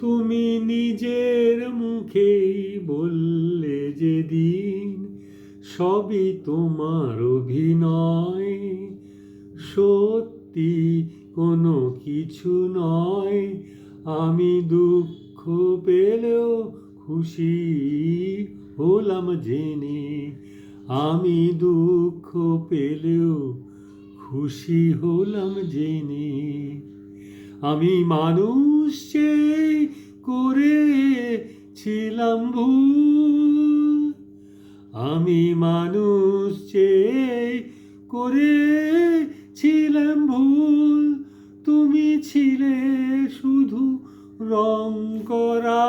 তুমি নিজের মুখেই বললে যেদিন সবই তোমার অভিনয়, সত্যি কোনো কিছু নয়। আমি দুঃখ পেলেও খুশি হলাম জেনে, আমি দুঃখ পেলেও খুশি হলাম জেনে। আমি মানুষ চেয়ে করেছিলাম ভুল, আমি মানুষ চেয়ে করেছিলাম ভুল। তুমি ছিলে শুধু রং করা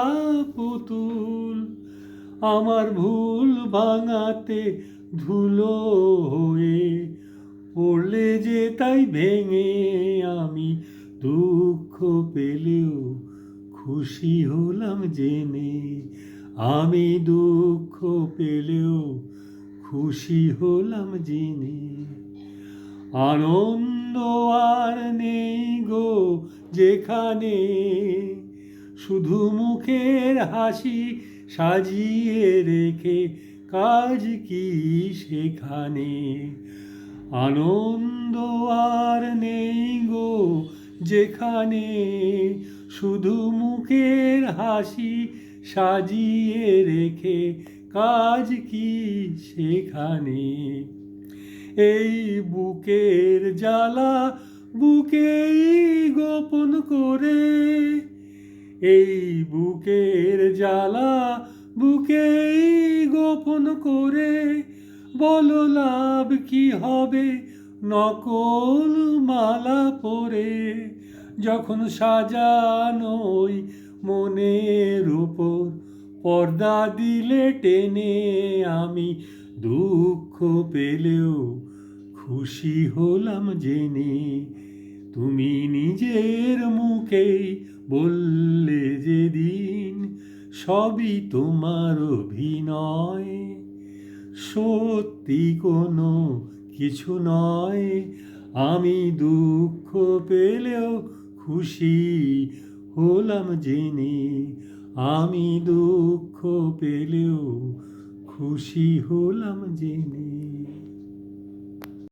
পুতুল, আমার ভুল ভাঙাতে ধুলো হয়ে পড়লে যে তাই ভেঙে। আমি দুঃখ পেলেও খুশি হলাম জেনে, আমি দুঃখ পেলেও খুশি হলাম জেনে। আনন্দ আর নেই গো যেখানে, শুধু মুখের হাসি সাজিয়ে রেখে কাজ কি সেখানে। আনন্দ আর নেই গো যেখানে, শুধু মুখের হাসি সাজিয়ে রেখে কাজ কি সেখানে। এই বুকের জ্বালা বুকেই গোপন করে, এই বুকের জ্বালা বুকেই গোপন করে, বলো লাভ কি হবে নকল মালা পরে। যখন সাজানোই মনের উপর পর্দা দিলে টেনে, আমি দুঃখ পেলেও খুশি হলাম জেনে। তুমি নিজের মুখেই বললে যেদিন সবই তোমার অভিনয়, সত্যি কোনো কিছু নয়। আমি দুঃখ পেলেও খুশি হলাম জেনে, আমি দুঃখ পেলেও খুশি হলাম জেনে।